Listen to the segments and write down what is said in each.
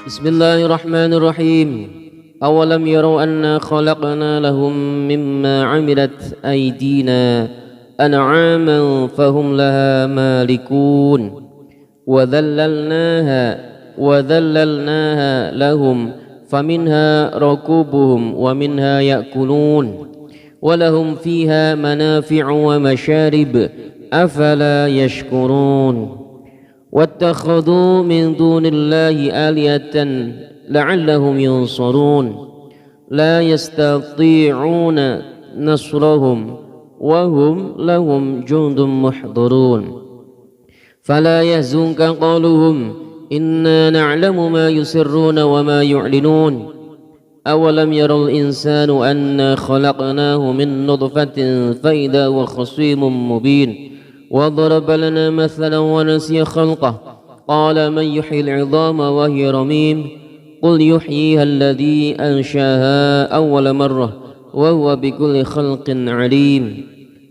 بسم الله الرحمن الرحيم. أولم يروا أنا خلقنا لهم مما عملت أيدينا أنعاما فهم لها مالكون وذللناها لهم فمنها ركوبهم ومنها يأكلون ولهم فيها منافع ومشارب أفلا يشكرون واتخذوا من دون الله آلهة لعلهم ينصرون لا يستطيعون نصرهم وهم لهم جند محضرون فلا يحزنك قولهم إنا نعلم ما يسرون وما يعلنون أولم يرى الإنسان أنا خلقناه من نطفة فإذا هو خصيم مبين وضرب لنا مثلا ونسي خلقه قال من يحيي العظام وهي رميم قل يحييها الذي أنشاها أول مرة وهو بكل خلق عليم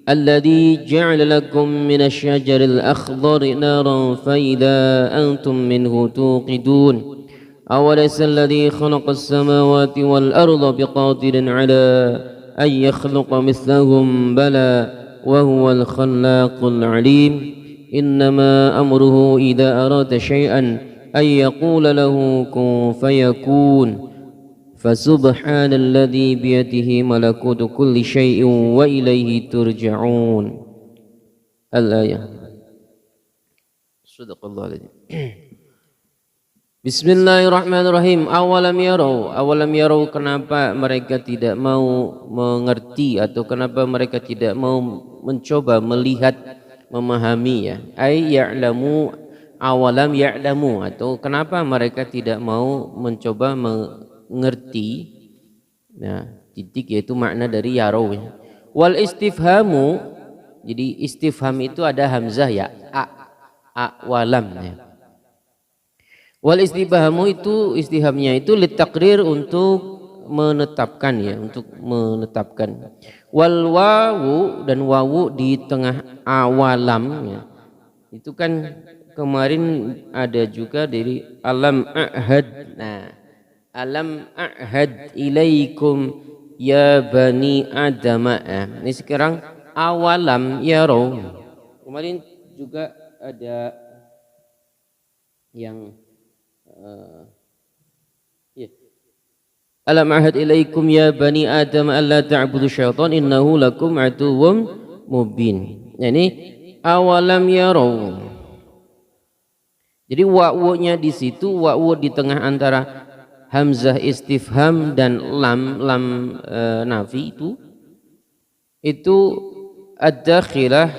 الذي جعل لكم من الشجر الأخضر نارا فإذا أنتم منه توقدون أوليس الذي خلق السماوات والأرض بقادر على أن يخلق مثلهم بلى وهو الخلاق العليم إنما أمره إذا أراد شيئا أن يقول له كن فيكون فسبحان الذي بيده ملكوت كل شيء وإليه ترجعون. الآية. صدق الله العظيم. Bismillahirrahmanirrahim. Awalam yarau, kenapa mereka tidak mau mengerti atau kenapa mereka tidak mau mencoba melihat, memahami ya. Ay ya'lamu, awalam ya'lamu, atau kenapa mereka tidak mau mencoba mengerti. Nah, titik yaitu makna dari yarau ya. Wal istifhamu, jadi istifham itu ada hamzah ya, walam ya. Wal istifhamu itu istifhamnya itu litakrir, untuk menetapkan ya, untuk menetapkan. Wal wawu, dan wawu di tengah awalam ya. Itu kan kemarin ada juga dari alam ahad. Nah, alam ahad ilaikum ya bani adam. Ini sekarang awalam yarau. Kemarin juga ada yang alam ahad ilaikum ya bani adam alla ta'budu syaitan innahu lakum aduwwum mubin. Ini awalam yarau. Jadi wa'wu-nya di situ, wa'wu di tengah antara hamzah istifham dan lam nafi itu ad-dakhilah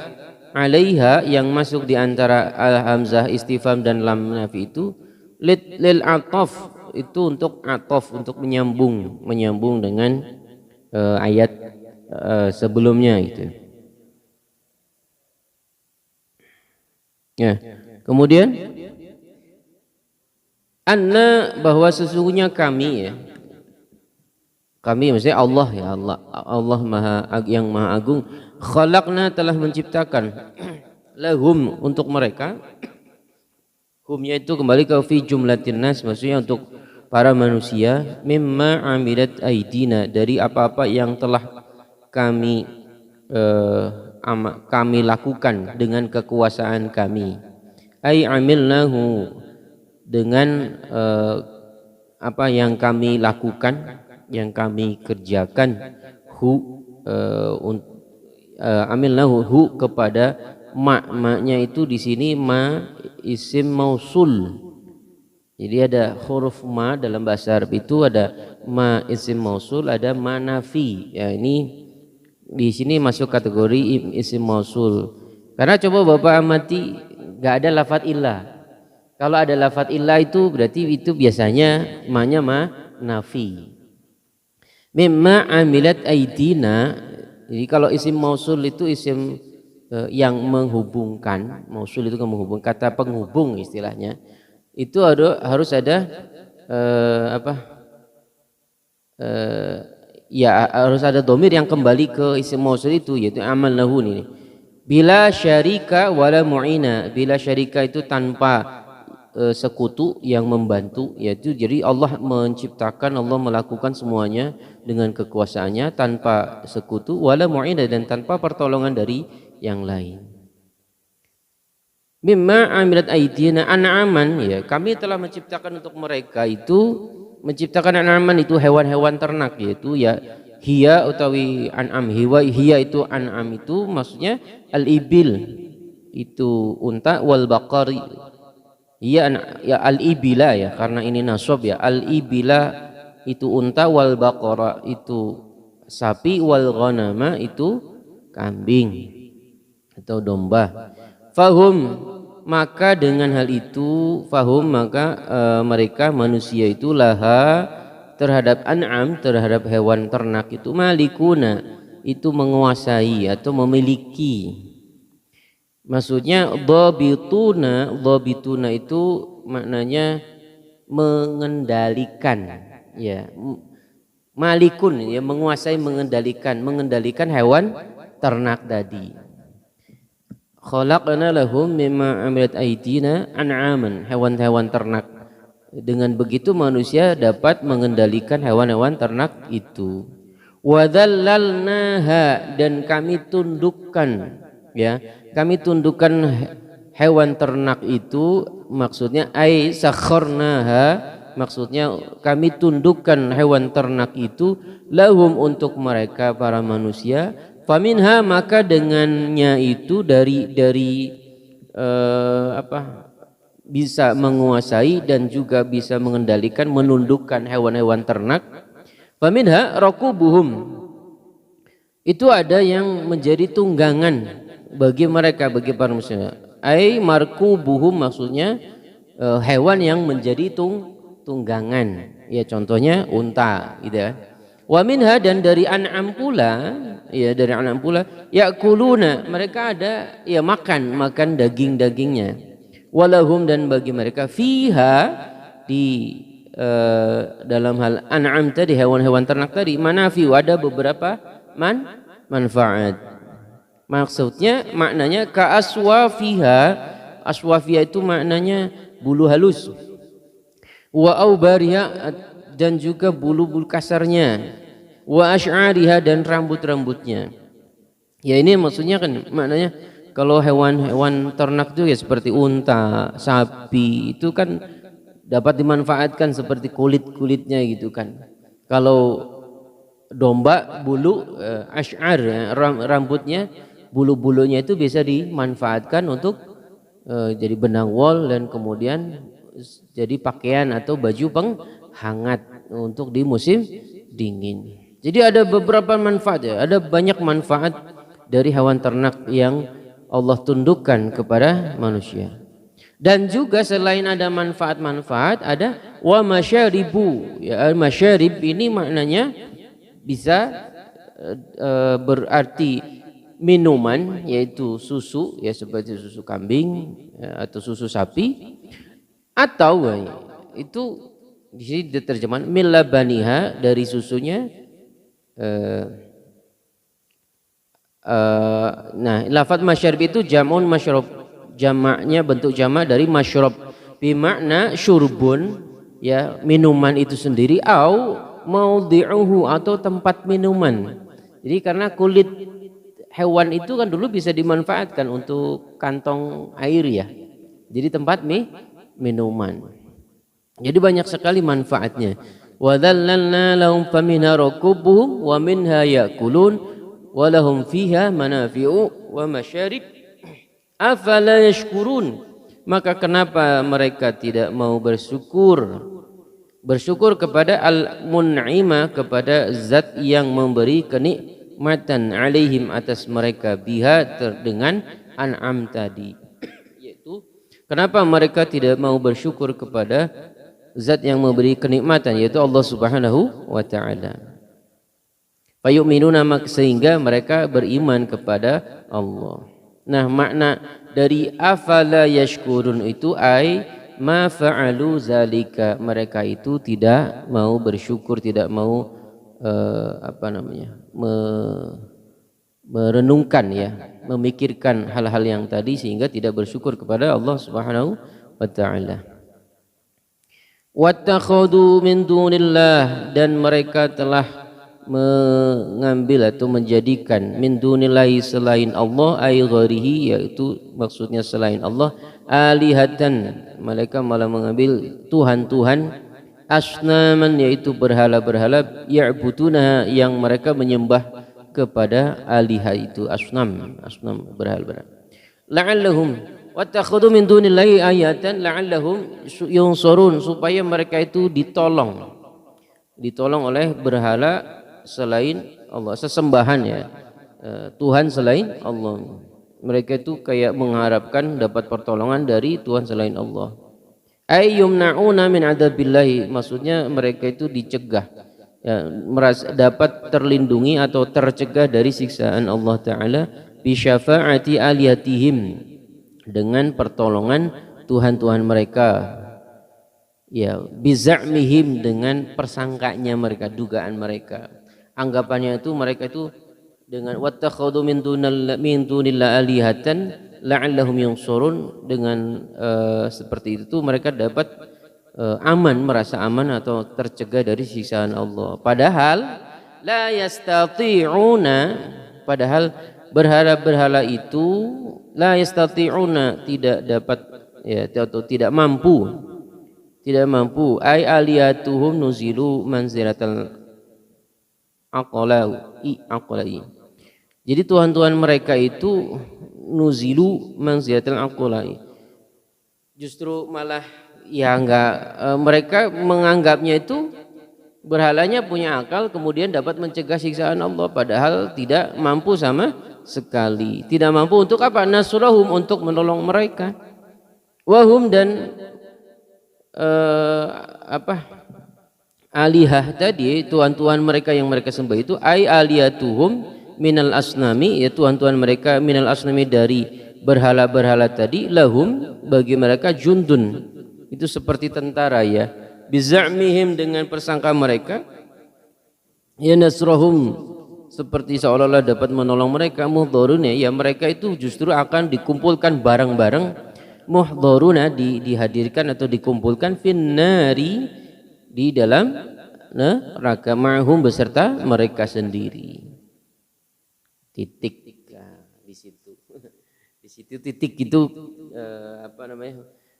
alaiha, yang masuk di antara hamzah istifham dan lam nafi itu lil ataf, itu untuk ataf, untuk menyambung dengan ayat sebelumnya itu. Ya. Kemudian anna, bahwa sesungguhnya kami ya. Kami maksudnya Allah ya, Allah yang maha agung. Khalaqna, telah menciptakan lahum, untuk mereka. Humnya itu kembali ke fi jumlatin nas, maksudnya untuk para manusia. Mimma amilat aidina, dari apa-apa yang telah kami lakukan dengan kekuasaan kami. Ai amilnahu, dengan apa yang kami lakukan, yang kami kerjakan. Amilnahu, kepada maknya itu di sini ma isim mausul. Jadi ada huruf ma dalam bahasa Arab itu, ada ma isim mausul, ada ma nafi. Ya, ini di sini masuk kategori isim mausul. Karena coba Bapak amati, enggak ada lafadz illah. Kalau ada lafadz illah itu berarti itu biasanya ma-nya ma nafi. Mimma amilat aidina. Jadi kalau isim mausul itu isim yang menghubungkan, mausul itu menghubung, kata penghubung istilahnya. Itu harus ada ya harus ada domir yang kembali ke isim mausul itu, yaitu amalnahu ini. Bila syarika wala mu'ina. Bila syarika itu tanpa sekutu yang membantu, yaitu jadi Allah menciptakan, Allah melakukan semuanya dengan kekuasaannya tanpa sekutu, wala mu'ina, dan tanpa pertolongan dari yang lain. Mimma amilat aydina an'aman, ya kami telah menciptakan untuk mereka itu, menciptakan an'aman itu hewan-hewan ternak, yaitu ya hiya utawi an'am, hiya itu an'am itu maksudnya al-ibil itu unta, wal baqari iya ya al-ibila, ya karena ini nasab ya, al-ibila itu unta, wal baqara itu sapi, wal ghanama itu kambing atau domba. Fahum, maka dengan hal itu, fahum maka mereka manusia itu laha terhadap an'am, terhadap hewan ternak itu malikuna, itu menguasai atau memiliki. Maksudnya dhabituna itu maknanya mengendalikan, ya malikun ya menguasai, mengendalikan hewan ternak tadi. Khalaqna lahum mimma amilat aydina an'aman, hewan-hewan ternak. Dengan begitu manusia dapat mengendalikan hewan-hewan ternak itu. Wadhallalnaha, dan kami tundukkan, ya kami tundukkan hewan ternak itu, maksudnya ai sakharnaha, maksudnya kami tundukkan hewan ternak itu lahum untuk mereka para manusia. Faminha, maka dengannya itu dari bisa menguasai dan juga bisa mengendalikan, menundukkan hewan-hewan ternak. Faminha rakubuhum, itu ada yang menjadi tunggangan bagi mereka, bagi para manusia. Ai markubuhum, maksudnya hewan yang menjadi tunggangan, ya contohnya unta gitu ya. Wa minha, dan dari an'am pula, ya dari an'am pula, yakuluna, mereka ada ya makan daging-dagingnya. Walahum, dan bagi mereka fiha, di dalam hal an'am tadi, hewan-hewan ternak tadi, manafi, ada beberapa manfaat. Maksudnya maknanya ka aswafiha, aswafiha itu maknanya bulu halus, wa aubariha, dan juga bulu-bulu kasarnya, wa asy'ariha, dan rambut-rambutnya. Ya ini maksudnya kan maknanya kalau hewan-hewan ternak itu ya seperti unta, sapi itu kan dapat dimanfaatkan seperti kulit-kulitnya gitu kan. Kalau domba bulu asy'ar, ya, rambutnya, bulu-bulunya itu bisa dimanfaatkan untuk jadi benang wol, dan kemudian jadi pakaian atau baju penghangat untuk di musim dingin. Jadi ada beberapa manfaat, ya, ada banyak manfaat dari hewan ternak yang Allah tundukkan kepada manusia. Dan juga selain ada manfaat-manfaat, ada wa masyaribu, ya masyarib ini maknanya bisa berarti minuman, yaitu susu, ya seperti susu kambing ya, atau susu sapi, atau itu di sini diterjemahkan milabaniha, dari susunya. Nah lafaz masyarib itu jamun masyrob, jamaknya bentuk jamak dari masyrob, bimakna syurbun, ya minuman itu sendiri, au maudhi'uhu, atau tempat minuman. Jadi karena kulit hewan itu kan dulu bisa dimanfaatkan untuk kantong air, ya jadi tempat minuman. Jadi banyak sekali manfaatnya. Wa dzallalna lahum faminha rakubuhum wa minha yakulun wa lahum fiha manafi'u wa masyarib afala yashkurun, maka kenapa mereka tidak mau bersyukur kepada al-mun'ima, kepada zat yang memberi kenikmatan alaihim, atas mereka, biha dengan an'am tadi, yaitu kenapa mereka tidak mau bersyukur kepada zat yang memberi kenikmatan, yaitu Allah Subhanahu wa taala. Fayu'minuna, sehingga mereka beriman kepada Allah. Nah makna dari afala yashkurun itu ai ma fa'alu zalika, mereka itu tidak mau bersyukur, tidak mau merenungkan, ya memikirkan hal-hal yang tadi, sehingga tidak bersyukur kepada Allah Subhanahu wa taala. Wattakhadhu min dunillah, dan mereka telah mengambil atau menjadikan min dunillahi selain Allah, ay ghairihi, yaitu maksudnya selain Allah, alihatan, mereka malah mengambil tuhan-tuhan, asnaman, yaitu berhala-berhala, ya'buduna, yang mereka menyembah kepada aliha itu, asnam berhala-berhala. La'allahum wattakhadhu min dunillahi ayatan la'allahum yunsurun, supaya mereka itu ditolong oleh berhala selain Allah, sesembahan ya, Tuhan selain Allah. Mereka itu kayak mengharapkan dapat pertolongan dari Tuhan selain Allah. Ay yumna'una min adabillahi, maksudnya mereka itu dicegah, ya, merasa dapat terlindungi atau tercegah dari siksaan Allah Ta'ala bi syafa'ati aliyatihim, dengan pertolongan Tuhan-Tuhan mereka, ya, biza'mihim, dengan persangkanya mereka, dugaan mereka, anggapannya itu mereka itu dengan wattakhadhu min dunillahi alihatan la'allahum yunsurun, dengan seperti itu mereka dapat aman, merasa aman atau tercegah dari siksaan Allah. Padahal la yastati'una, padahal berhala-berhala itu la yastati'una, tidak dapat, ya, atau tidak mampu ay aliyatuhum nuzilu manziratal aqlai. Jadi tuhan-tuhan mereka itu nuzilu manziratal aqlai, justru malah ya enggak, mereka menganggapnya itu berhalanya punya akal, kemudian dapat mencegah siksaan Allah, padahal tidak mampu sama sekali. Tidak mampu untuk apa? Nasrahum, untuk menolong mereka. Wahum, dan alihah tadi, tuhan-tuhan mereka yang mereka sembah itu, ay aliyatuhum minal asnami, ya, tuhan-tuhan mereka minal asnami, dari berhala-berhala tadi, lahum, bagi mereka, jundun, itu seperti tentara, ya, biza'mihim, dengan persangka mereka, ya, nasrahum, seperti seolah-olah dapat menolong mereka, muhdharuna, ya, mereka itu justru akan dikumpulkan bareng-bareng, muhdharuna, dihadirkan atau dikumpulkan, finnari, di dalam neraka, ma'hum, beserta mereka sendiri. Titik. Nah, di situ titik itu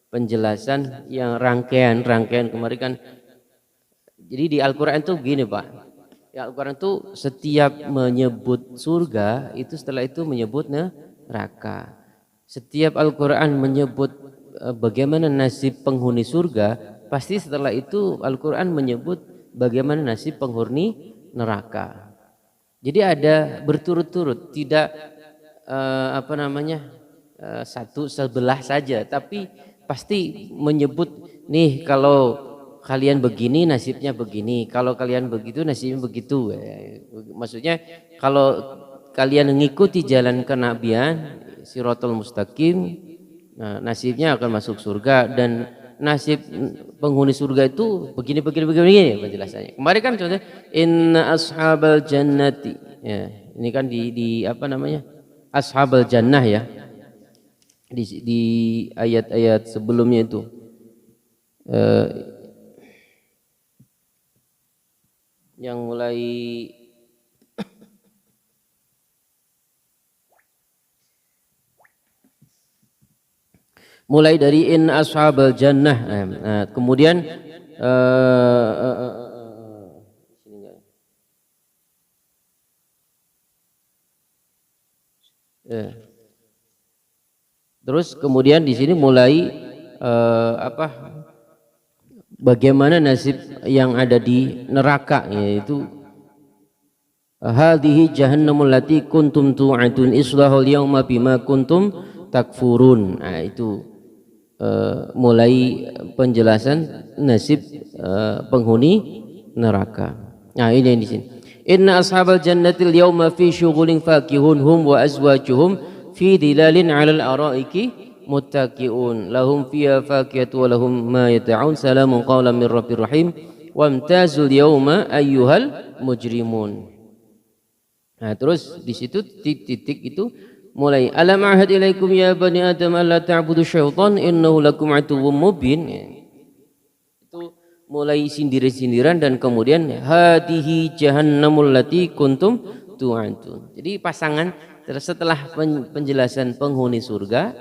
penjelasan yang rangkaian kemarin kan. Jadi di Al-Qur'an itu gini, Pak. Ya, Al-Quran itu setiap menyebut surga itu setelah itu menyebut neraka. Setiap Al-Quran menyebut bagaimana nasib penghuni surga, pasti setelah itu Al-Quran menyebut bagaimana nasib penghuni neraka. Jadi ada berturut-turut, tidak satu sebelah saja, tapi pasti menyebut nih, kalau kalian begini nasibnya begini, kalau kalian begitu nasibnya begitu. Maksudnya kalau kalian mengikuti jalan kenabian Shiratal Mustaqim, nah, nasibnya akan masuk surga, dan nasib penghuni surga itu begini penjelasannya. Kemarin kan contohnya inna ashabal jannati, ya, ini kan di ashabal jannah, ya, di ayat-ayat sebelumnya itu. Yang mulai dari in ashabal jannah, kemudian terus kemudian di sini mulai bagaimana nasib yang ada di neraka, yaitu hadhihi jahannamul lati kuntum tu'adun islahul yauma bima kuntum takfurun. Nah, itu mulai penjelasan nasib penghuni neraka. Nah, ini yang di sini. Inna ashabal jannatil yauma fi syughulin fakihun hum wa azwajuhum fi dhilalin 'alal araiki muttaqiun lahum fiha fakiyatu wa lahum ma yata'un salamun qawlan min rabbir rahim wamtazul yauma ayyuhal mujrimun. Nah, terus di situ titik itu mulai alam ahad ilaikum ya bani adam alla ta'budu syaitan innahu lakum aduwwum mubin. Itu mulai sindiran-sindiran dan kemudian hadihi jahannamul lati kuntum tu'adun. Jadi pasangan setelah penjelasan penghuni surga,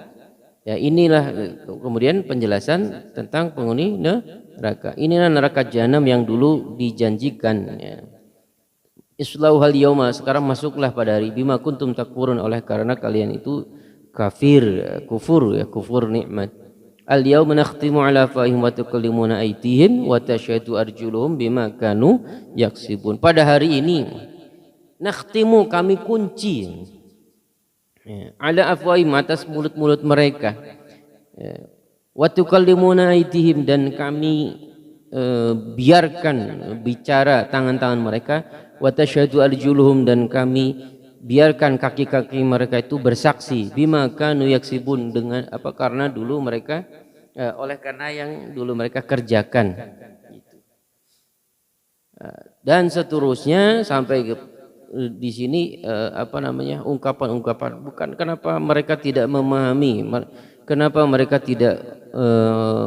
ya inilah kemudian penjelasan tentang penghuni neraka. Inilah neraka jahanam yang dulu dijanjikan, ya. Islauhal yauma, sekarang masuklah pada hari bima kuntum takfurun, oleh karena kalian itu kafir, kufur nikmat. Al yauma nakhtimu ala afwahihim wa tukallimuna aydihim wa tashhadu arjuluhum bima kanu yaksibun. Pada hari ini nakhtimu, kami kunci, ala afwahihim, atas mulut-mulut mereka, wa tukallimuna aydihim, dan kami biarkan bicara tangan-tangan mereka, wa tashhadu arjuluhum, dan kami biarkan kaki-kaki mereka itu bersaksi, bima kanu yaksibun, dengan apa, karena dulu mereka oleh karena yang dulu mereka kerjakan, gitu. Dan seterusnya sampai di sini ungkapan-ungkapan, bukan kenapa mereka tidak memahami, kenapa mereka tidak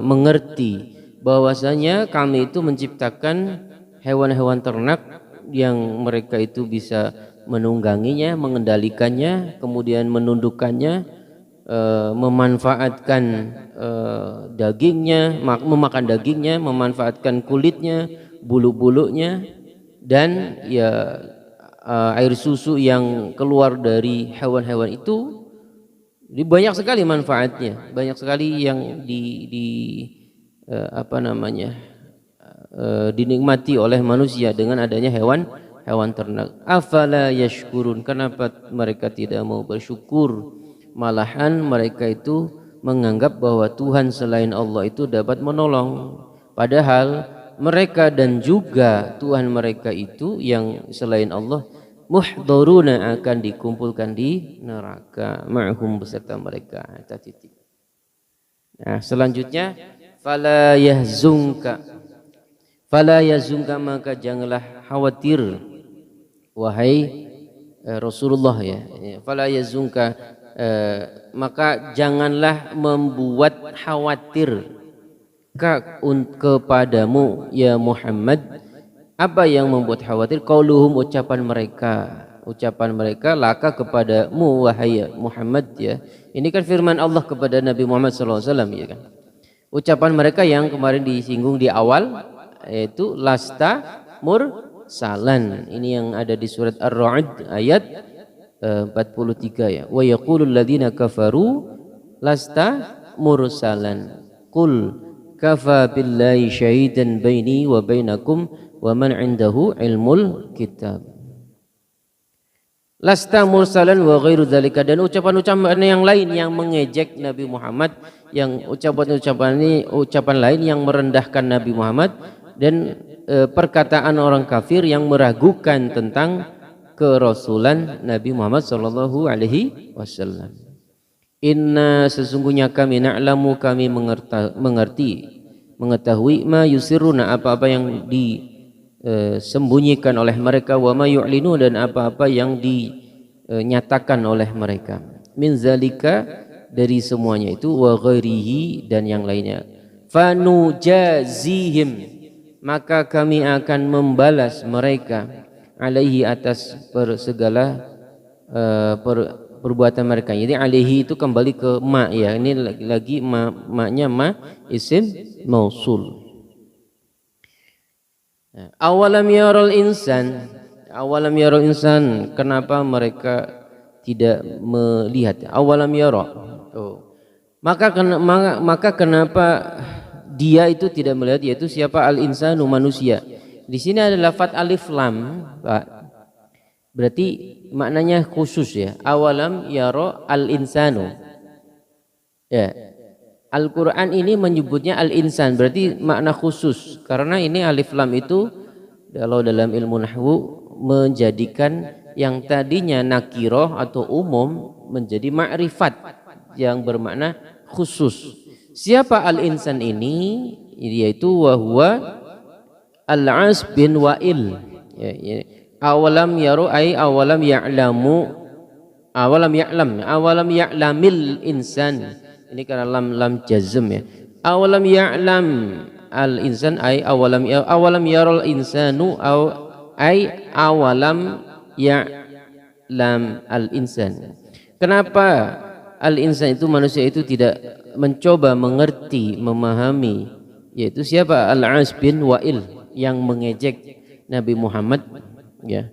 mengerti bahwasanya kami itu menciptakan hewan-hewan ternak yang mereka itu bisa menungganginya, mengendalikannya, kemudian menundukkannya, memanfaatkan dagingnya, memakan dagingnya, memanfaatkan kulitnya, bulu-bulunya, dan ya air susu yang keluar dari hewan-hewan itu. Jadi banyak sekali manfaatnya, banyak sekali yang dinikmati oleh manusia dengan adanya hewan ternak. Afala yashkurun, kenapa mereka tidak mau bersyukur? Malahan mereka itu menganggap bahwa Tuhan selain Allah itu dapat menolong, padahal mereka dan juga Tuhan mereka itu yang selain Allah muhdharuna, akan dikumpulkan di neraka, ma'hum, beserta mereka. Nah, selanjutnya fala yahzunka, maka janganlah khawatir wahai Rasulullah, ya. Fala yahzunka, maka janganlah membuat khawatir kepadamu ya Muhammad. Apa yang membuat khawatir? Qauluhum, ucapan mereka laka kepadamu wahai Muhammad, ya. Ini kan firman Allah kepada Nabi Muhammad SAW, ya kan. Ucapan mereka yang kemarin disinggung di awal, yaitu lasta mursalan. Ini yang ada di surat Ar-Ra'd ayat 43, ya. Wa yaqulul ladzina kafaru lasta mursalan qul kafa billahi syahidan baini wa bainakum wa man indahu ilmul kitab. Lasta mursalan wa ghairu dzalika, dan ucapan-ucapan yang lain yang mengejek Nabi Muhammad, yang ucapan lain yang merendahkan Nabi Muhammad, dan perkataan orang kafir yang meragukan tentang kerasulan Nabi Muhammad sallallahu alaihi wasallam. Inna, sesungguhnya kami, na'lamu, kami mengetahui ma yusiruna, apa-apa yang disembunyikan oleh mereka, wa ma yu'linu, dan apa-apa yang dinyatakan oleh mereka, min zalika, dari semuanya itu, wa ghairihi, dan yang lainnya. Fanujazihim, maka kami akan membalas mereka, alaihi, atas segala perbuatan mereka. Jadi alaihi itu kembali ke ma, ya. Ini lagi ma-nya ma isim mausul. Awalam yarul insan, kenapa mereka tidak melihat? Awalam yara. Maka kenapa dia itu tidak melihat, yaitu siapa? Al insanu, manusia. Di sini ada lafaz alif lam, Pak. Berarti maknanya khusus, ya. Awalam yara al insanu. Ya. Al-Qur'an ini menyebutnya al insan, berarti makna khusus, karena ini alif lam itu kalau dalam ilmu nahwu menjadikan yang tadinya nakiroh atau umum menjadi ma'rifat yang bermakna khusus. Siapa al insan ini? Yaitu wahwa Al-As bin Wa'il, ya. Awalam yaru, ay awalam ya'lamu, awalam ya'lamil insan. Ini karena lam jazm, ya. Awalam ya'lam, al insan ay awalam yaral insanu ay awalam ya'lam al insan. Kenapa al insan itu manusia itu tidak mencoba mengerti, memahami, yaitu siapa? Al-As bin Wa'il yang mengejek Nabi Muhammad, ya.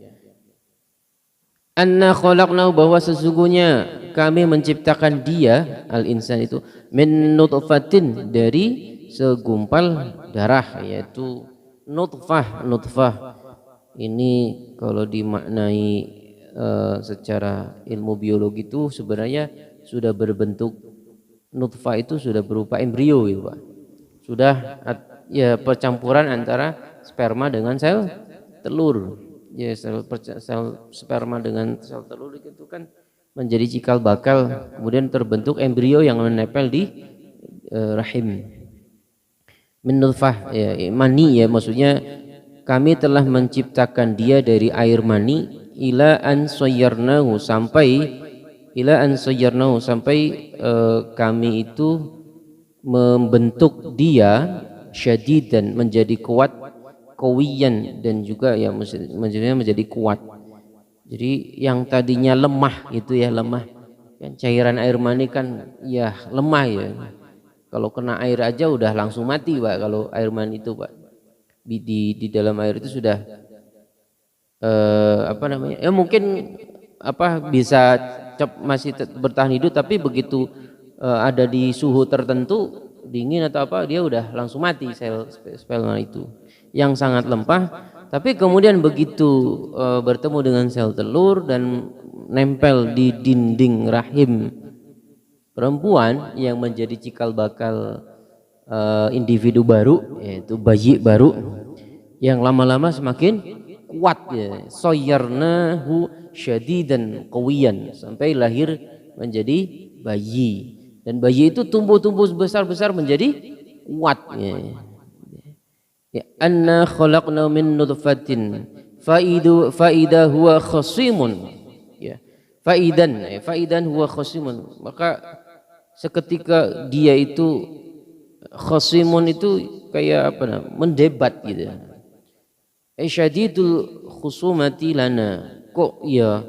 Anna khalaqnahu, bahwa sesungguhnya kami menciptakan dia al-insan itu min nutfatin, dari segumpal darah, yaitu nutfah. Ini kalau dimaknai secara ilmu biologi itu sebenarnya sudah berbentuk, nutfah itu sudah berupa embrio gitu Pak. Sudah ya percampuran antara sperma dengan sel telur. Ya sel sperma dengan sel telur itu kan menjadi cikal bakal, kemudian terbentuk embrio yang menempel di rahim. Min nutfah, ya mani, ya maksudnya kami telah menciptakan dia dari air mani ila an sayyarnahu, sampai kami itu membentuk dia syadidan, menjadi kuat, qawiyan, dan juga ya maksudnya menjadi kuat. Jadi yang tadinya lemah itu ya lemah, kan cairan air mani kan ya lemah ya, kalau kena air aja udah langsung mati Pak. Kalau air mani itu Pak, di dalam air itu sudah apa namanya ya mungkin bisa masih bertahan hidup, tapi begitu ada di suhu tertentu, dingin atau apa, dia udah langsung mati sel sperma itu yang sangat lemah. Tapi kemudian begitu bertemu dengan sel telur dan nempel di dinding rahim perempuan yang menjadi cikal bakal individu baru, yaitu bayi baru yang lama-lama semakin kuat, ya, sayyarnahu syadidan qawiyan, sampai lahir menjadi bayi, dan bayi itu tumbuh besar menjadi kuat, ya. Ya, anna khalaqna min nutfatin faida huwa khasimun, ya, faidan huwa khasimun, maka seketika dia itu khasimun itu kayak apa namanya, mendebat gitu. Syadidul khusumati lana, kok ya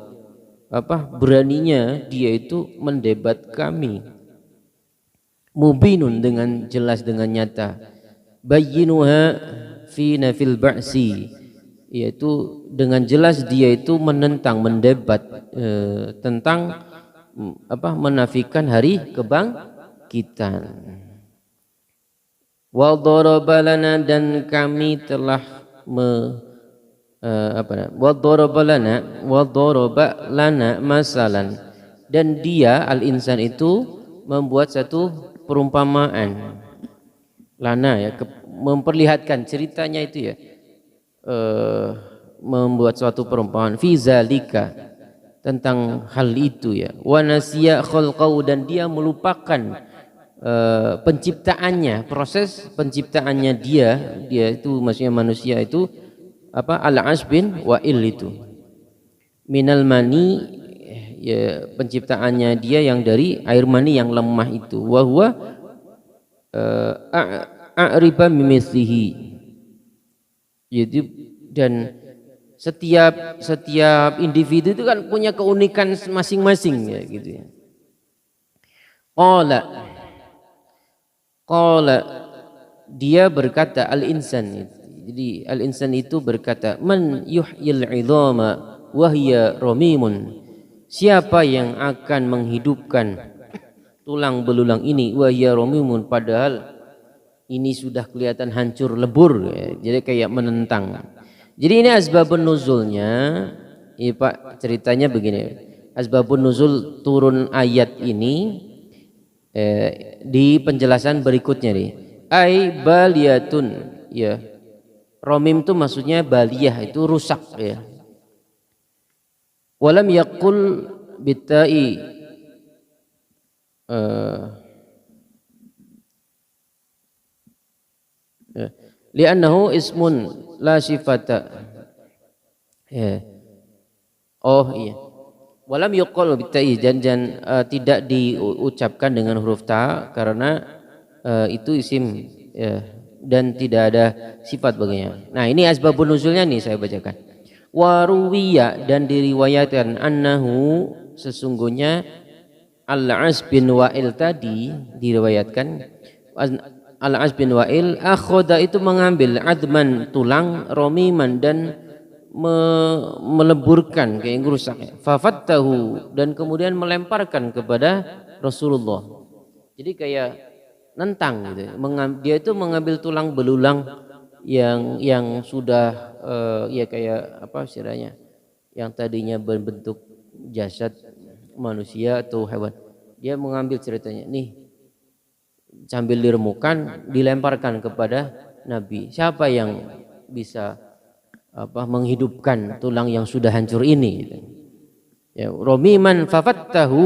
beraninya dia itu mendebat kami. Mubinun, dengan jelas, dengan nyata. Bayyinuha fi nafil ba'si, yaitu dengan jelas dia itu menentang, mendebat tentang menafikan hari kebangkitan. Wa daraba lana, dan kami telah wa daraba lana masalan, dan dia al-insan itu membuat satu perumpamaan lana, ya, memperlihatkan ceritanya itu, ya, membuat suatu perumpamaan fi zalika, tentang hal itu, ya. Wa nasiya khalqahu, dan dia melupakan penciptaannya, proses penciptaannya dia itu maksudnya manusia itu al-As bin Wa'il itu minal mani, ya, penciptaannya dia yang dari air mani yang lemah itu, wa huwa a'riba mimithlihi, jadi dan setiap individu itu kan punya keunikan masing-masing, ya, gitu, ya. Qala, dia berkata, al-insan, jadi al-insan itu berkata, man yuhyil 'idhama wa hiya ramimun, siapa yang akan menghidupkan tulang belulang ini, wa hiya ramimun, padahal ini sudah kelihatan hancur lebur, ya. Jadi kayak menentang. Jadi ini asbabun nuzulnya, ya Pak, ceritanya begini. Asbabun nuzul turun ayat ini di penjelasan berikutnya nih. Ai baliyatun, ya. Romim itu maksudnya baliyah, itu rusak, ya. Walam yaqul bitai li'annahu ismun la sifata, ya. Oh iya, walam yuqal bitai, dan tidak diucapkan dengan huruf ta, karena itu isim, ya, dan tidak ada sifat baginya. Nah, ini asbabun nuzulnya nih saya bacakan. Waruwiya, dan diriwayatkan annahu, sesungguhnya Al-As bin Wa'il tadi diriwayatkan, Al-As bin Wa'il akhoda itu mengambil adman tulang, romiman dan meleburkan kayak rusak, fafattahu, dan kemudian melemparkan kepada Rasulullah. Jadi kayak nentang gitu. Dia itu mengambil tulang belulang yang sudah ya kayak apa istilahnya, yang tadinya berbentuk jasad manusia atau hewan. Dia mengambil ceritanya nih, sambil diremukan dilemparkan kepada Nabi. Siapa yang bisa menghidupkan tulang yang sudah hancur ini? Ya, romiman fafattahu,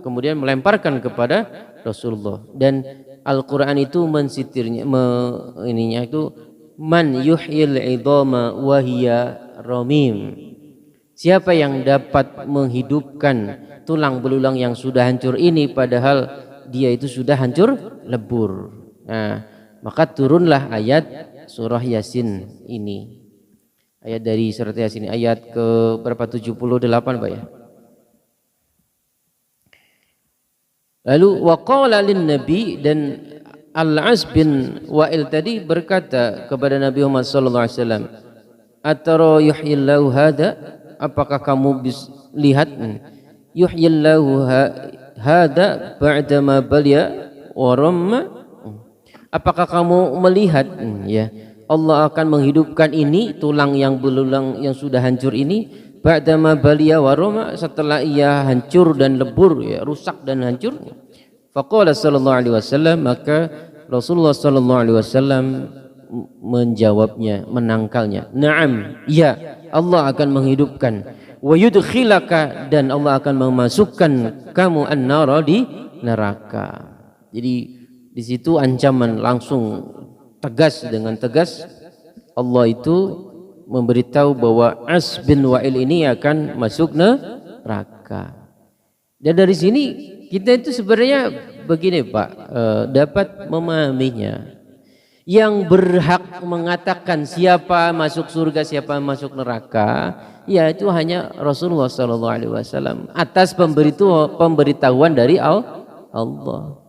kemudian melemparkan kepada Rasulullah. Dan Al-Quran itu mensitirnya, ininya itu man yuhyil idhama wahiya romim. Siapa yang dapat menghidupkan tulang belulang yang sudah hancur ini padahal dia itu sudah hancur lebur. Nah, maka turunlah ayat surah Yasin ini. Ayat dari surat Yasin, ayat ke berapa, 78 Pak ya. Lalu waqala lin nabi, dan Al-As bin Wa'il tadi berkata kepada Nabi Muhammad sallallahu alaihi wasallam, atara yuhyillahu hada, apakah kamu lihat yuhyillahu hada ba'dama balya wa ramma, apakah kamu melihat ya Allah akan menghidupkan ini tulang yang belulang yang sudah hancur ini, ba'dama balya wa ramma, setelah ia hancur dan lebur, ya rusak dan hancur. Faqala sallallahu alaihi wasallam, maka Rasulullah sallallahu alaihi wasallam menjawabnya, menangkalnya, na'am, ya, Allah akan menghidupkan, wa yudkhilaka, dan Allah akan memasukkan kamu an-nara, di neraka. Jadi di situ ancaman langsung tegas, dengan tegas Allah itu memberitahu bahwa As bin Wa'il ini akan masuk neraka. Dan dari sini kita itu sebenarnya begini Pak, dapat memahaminya. Yang berhak mengatakan siapa masuk surga, siapa masuk neraka, ya itu hanya Rasulullah SAW atas pemberitahuan dari Allah.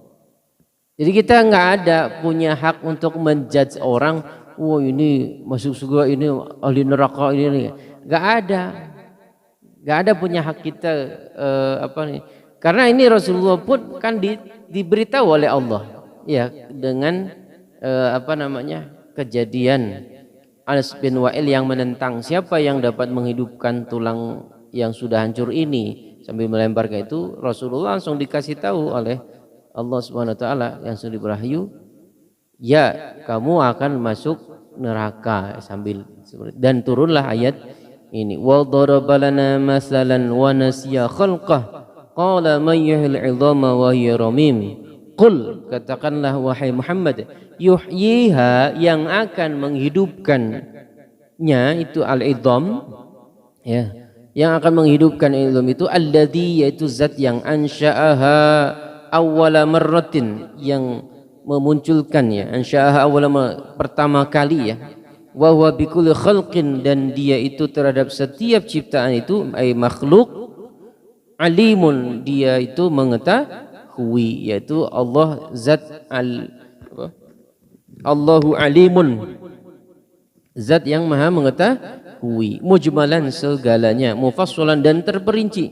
Jadi kita nggak ada punya hak untuk menjudge orang, wah ini masuk surga, ini ahli neraka, ini nggak ada punya hak kita karena ini Rasulullah pun kan diberitahu oleh Allah ya dengan kejadian As bin Wa'il yang menentang siapa yang dapat menghidupkan tulang yang sudah hancur ini sambil melemparkan itu. Rasulullah langsung dikasih tahu oleh Allah Subhanahu wa taala yang sudah berwahyu, ya kamu akan masuk neraka, sambil, dan turunlah ayat ini, wa daraba lana masalan wa nasiya khalqah qala man yuhyil 'idhama wa hiya ramim. Qul, katakanlah wahai Muhammad, yuhyiha, yang akan menghidupkannya itu al-idham, ya, yang akan menghidupkan idham itu alladzi, yaitu zat yang ansha'aha awwala marratin, yang memunculkannya, ansha'aha awwala pertama kali, ya, wa huwa bikulli khalqin, dan dia itu terhadap setiap ciptaan itu ay makhluk, alimun, dia itu mengetahui, yaitu Allah zat Allahu alimun, zat yang maha mengetahui, mujmalan segalanya, mufassalan dan terperinci,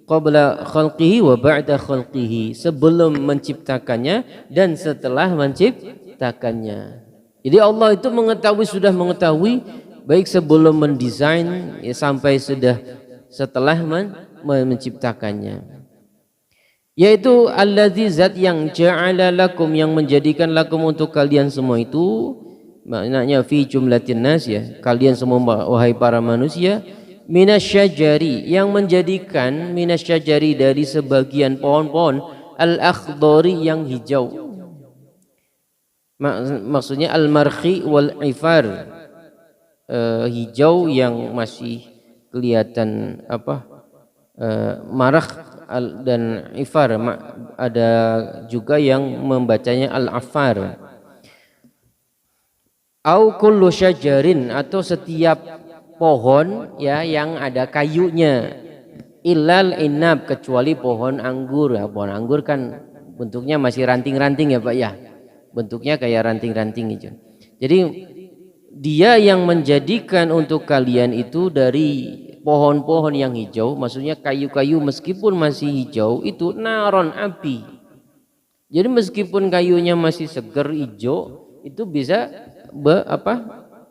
qabla khalqihi wa ba'da khalqihi, sebelum menciptakannya dan setelah menciptakannya. Jadi Allah itu mengetahui, sudah mengetahui baik sebelum mendesain ya, sampai setelah menciptakannya. Yaitu allazi, zat yang ja'ala lakum, yang menjadikan lakum untuk kalian semua itu, maknanya fi jumlatin nas, ya, kalian semua wahai para manusia, minasyajari, yang menjadikan minasyajari dari sebagian pohon-pohon, al-akhdari, yang hijau, maksudnya al-marhi wal ifar, hijau yang masih kelihatan marah, dan ifar, ada juga yang membacanya al-afar. Au kullu syajarin, atau setiap pohon ya yang ada kayunya, illal inab, kecuali pohon anggur. Ya, pohon anggur kan bentuknya masih ranting-ranting ya Pak ya, bentuknya kayak ranting-ranting itu. Jadi dia yang menjadikan untuk kalian itu dari pohon-pohon yang hijau, maksudnya kayu-kayu meskipun masih hijau itu naron, api. Jadi meskipun kayunya masih seger hijau itu bisa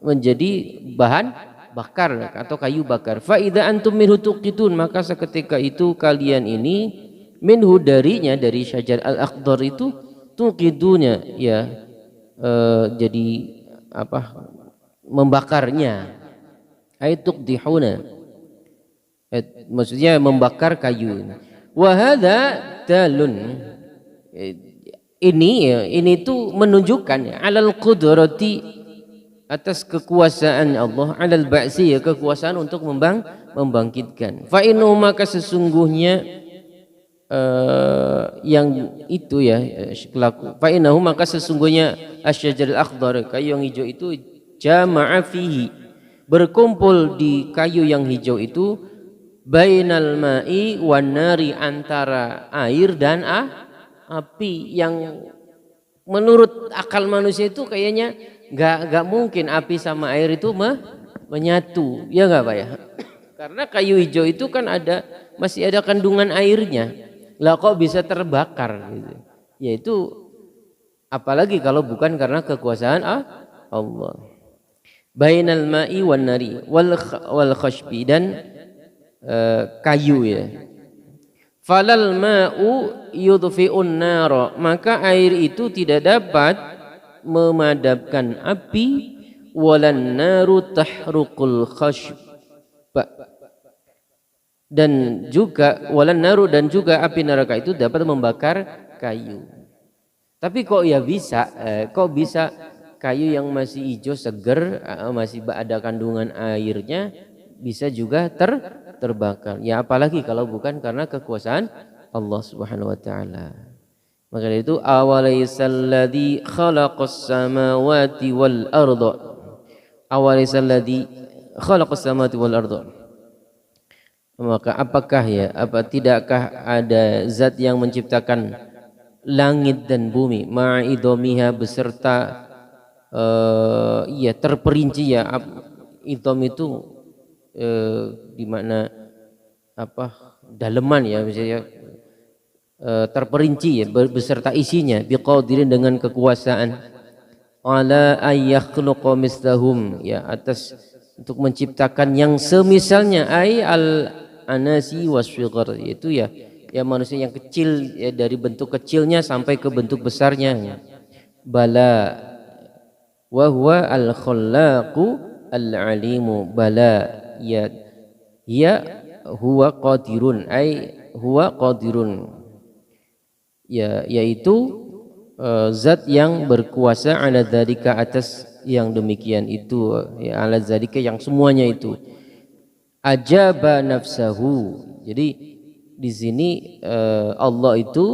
menjadi bahan bakar atau kayu bakar. Fa idza antum minhu tuqitun, maka seketika itu kalian ini minhu darinya, dari syajar al-akhdar itu, tuqidunya ya, jadi apa, membakarnya. Ay tuqdihuna, maksudnya membakar kayu. Wa hadza dalun, ini tuh menunjukkan ya, alal qudrati, atas kekuasaan Allah, alal ba'si ya, kekuasaan untuk membangkitkan. Fa innahu, maka sesungguhnya yang itu ya pelaku. Fa innahu, maka sesungguhnya asyajarul akhdar, kayu yang hijau itu, jama'a fihi, berkumpul di kayu yang hijau itu, bainal ma'i wan nari, antara air dan api, yang menurut akal manusia itu kayaknya nggak mungkin api sama air itu menyatu, ya nggak Pak ya? Karena kayu hijau itu kan masih ada kandungan airnya, lah kok bisa terbakar gitu? Yaitu apalagi kalau bukan karena kekuasaan Allah. Bainal ma'i wan nari wal khashbi, dan kayu ya. Falal ma'u yudfi'un nara, maka air itu tidak dapat memadamkan api, walan naru tahruqul khashb, dan juga walan naru, dan juga api neraka itu dapat membakar kayu. Tapi kok ya bisa, kok bisa kayu yang masih hijau seger, masih ada kandungan airnya, bisa juga terbakar. Ya apalagi kalau bukan karena kekuasaan Allah Subhanahu wa taala. Maka dari itu, awalaisal khalaqas samawati wal arda, awalaisal khalaqas samawati wal arda, maka apakah ya, tidakkah ada zat yang menciptakan langit dan bumi, ma'idomiha, beserta ya terperinci ya, idom itu di mana daleman ya, misalnya terperinci ya, beserta isinya, biqadirin, dengan kekuasaan, ala ayyakhluqa mislahum ya, atas untuk menciptakan yang semisalnya, ay al anasi wasfighar, yaitu ya manusia yang kecil ya, dari bentuk kecilnya sampai ke bentuk besarnya ya. Bala wa huwa al khallaqu al alimu, bala ya huwa qadirun, ay huwa qadirun ya, yaitu zat yang berkuasa, ala dzalika, atas yang demikian itu ya, ala dzalika, yang semuanya itu. Ajaba nafsahu, jadi di sini Allah itu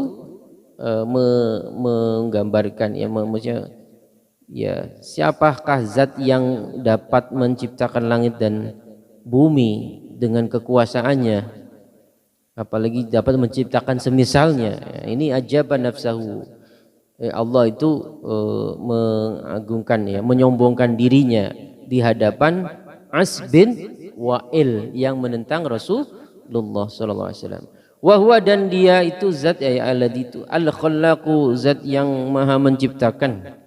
menggambarkan ya, maksudnya ya, siapakah zat yang dapat menciptakan langit dan bumi dengan kekuasaannya, apalagi dapat menciptakan semisalnya ya, ini ajaba nafsahu. Allah itu mengagungkan ya, menyombongkan dirinya di hadapan As bin Wa'il yang menentang Rasulullah sallallahu alaihi wasallam. Wa huwa, dan dia itu zat ya, alladzi itu al-khallaqu, zat yang maha menciptakan,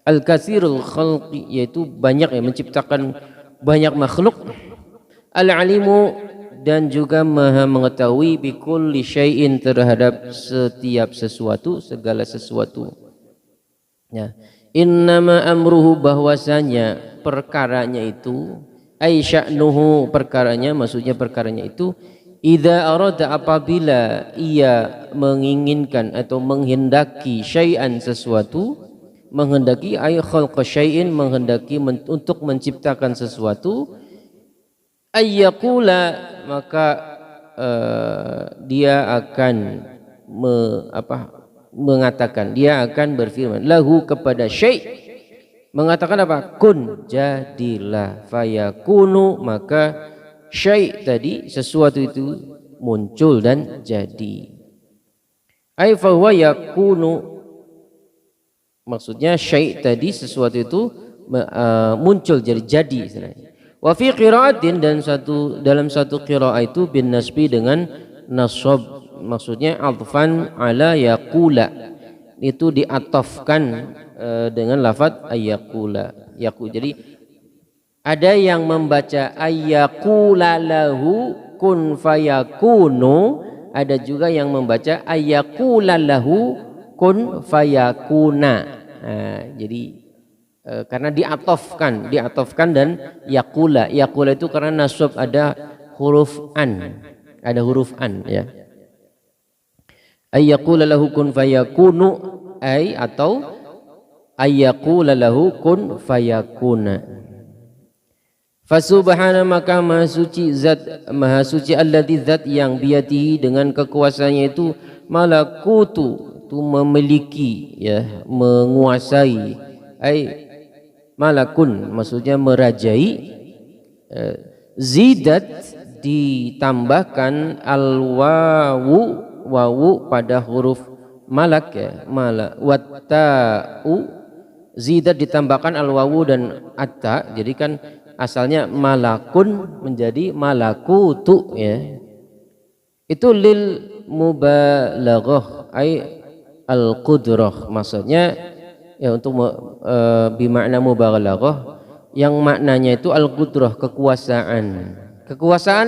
al-katsirul khalqi, yaitu banyak ya, menciptakan banyak makhluk, al-alimu, dan juga maha mengetahui, bikulli syai'in, terhadap setiap sesuatu, segala sesuatu ya. Innama amruhu, bahwasanya perkaranya itu, ay sya'nuhu, perkaranya, maksudnya perkaranya itu, idza arada, apabila ia menginginkan atau menghendaki, syai'an, sesuatu, menghendaki, ay khalqa syai'in, menghendaki untuk menciptakan sesuatu, ayyaqula, maka dia akan mengatakan, dia akan berfirman, lahu, kepada syai', mengatakan apa? Kun, jadilah. Fayakunu, maka syai' tadi sesuatu itu muncul dan jadi. Ai fa huwa yakunu, maksudnya syai' tadi sesuatu itu muncul jadi istilahnya. Wa fi qiraatin, dan dalam satu qiraah itu bin nasbi dengan nasab, maksudnya atfan ala yaqula, itu diatofkan dengan lafaz ayyaqula. Jadi ada yang membaca ayyaqula lahu kun fayakunu, ada juga yang membaca ayyaqula lahu kun fayakuna. Jadi karena diatofkan dan yaqula itu karena nasab ada huruf an, ya. Ayyaqula lahu kun fayakunu, atau ayyaqula lahu kun fayakuna. Fasubhana, maka maha suci alladzi, zat yang biyadihi, dengan kekuasaannya itu malakutu, itu memiliki, ya, menguasai. Malakun, maksudnya merajai. Zidat, ditambahkan wawu pada huruf malak, ya, watta'u, zidat ditambahkan wawu dan atta, jadi kan asalnya malakun menjadi malakutu, ya. Itu lil mubalaghah al qudrah, maksudnya ya untuk bimakna mubalaghah yang maknanya itu al qudrah, kekuasaan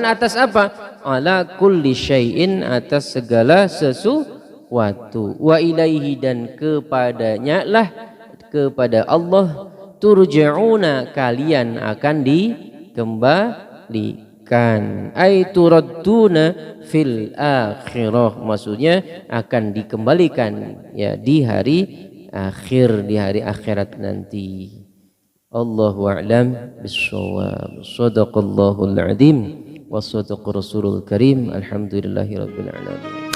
atas apa? Ala kulli syai'in, atas segala sesuatu. Wa ilaihi, dan kepadanya lah, kepada Allah, turja'una, kalian akan dikembalikan. Turadduna fil akhirah, maksudnya akan dikembalikan, ya, di hari akhir, di hari akhirat nanti. Allahu a'lam bissawab. Shadaqallahul azim wa shadaqa rasulul karim. Alhamdulillahirabbil alamin.